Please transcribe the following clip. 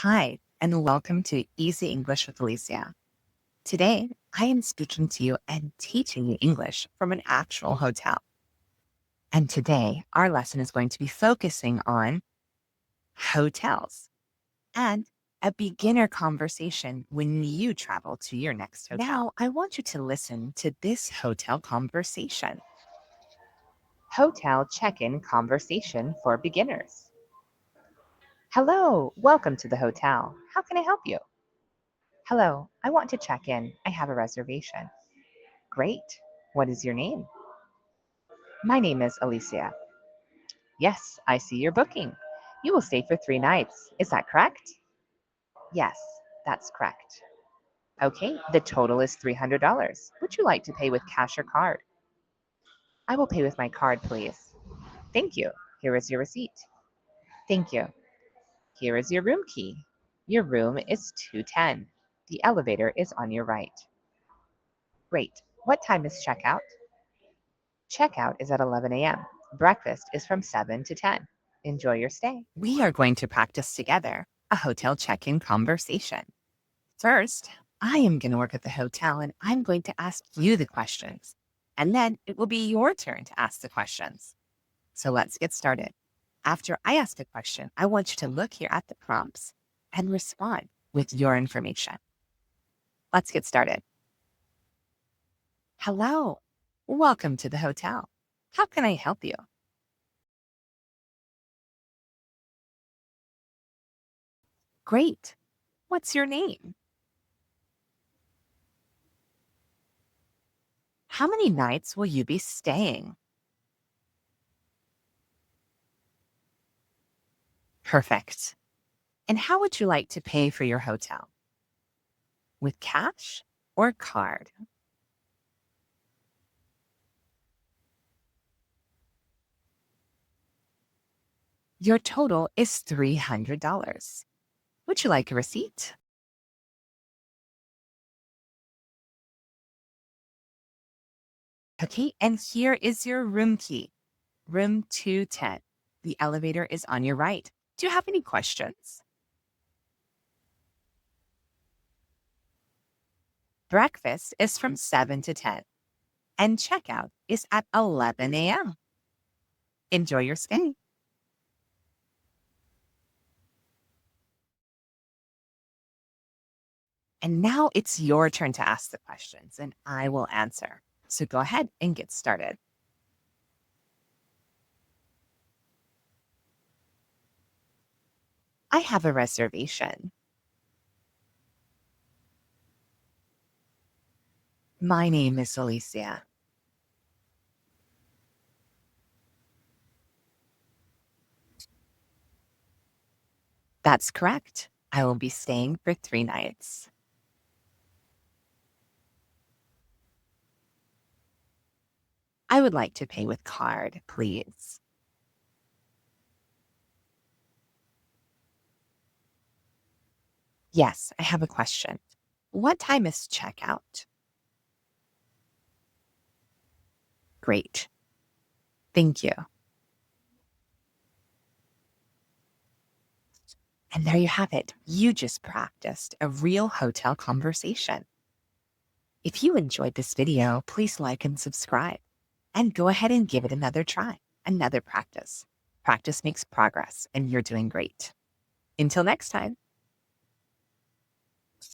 Hi, and welcome to Easy English with Alicia. Today, I am speaking to you and teaching you English from an actual hotel. And today, our lesson is going to be focusing on hotels and a beginner conversation when you travel to your next hotel. Now, I want you to listen to this hotel conversation. Hotel check-in conversation for beginners. Hello, welcome to the hotel. How can I help you? Hello, I want to check in. I have a reservation. Great. What is your name? My name is Alicia. Yes, I see your booking. You will stay for 3 nights. Is that correct? Yes, that's correct. Okay, the total is $300. Would you like to pay with cash or card? I will pay with my card, please. Thank you. Here is your receipt. Thank you. Here is your room key. Your room is 210. The elevator is on your right. Great. What time is checkout? Checkout is at 11 a.m. Breakfast is from 7 to 10. Enjoy your stay. We are going to practice together a hotel check-in conversation. First, I am going to work at the hotel and I'm going to ask you the questions. And then it will be your turn to ask the questions. So let's get started. After I ask a question, I want you to look here at the prompts and respond with your information. Let's get started. Hello. Welcome to the hotel. How can I help you? Great. What's your name? How many nights will you be staying? Perfect. And how would you like to pay for your hotel? With cash or card? Your total is $300. Would you like a receipt? Okay, and here is your room key, room 210. The elevator is on your right. Do you have any questions? Breakfast is from 7 to 10, and checkout is at 11 a.m. Enjoy your stay. And now it's your turn to ask the questions, and I will answer. So go ahead and get started. I have a reservation. My name is Alicia. That's correct. I will be staying for 3 nights. I would like to pay with card, please. Yes, I have a question. What time is checkout? Great. Thank you. And there you have it. You just practiced a real hotel conversation. If you enjoyed this video, please like and subscribe. And go ahead and give it another try, another practice. Practice makes progress, and you're doing great. Until next time.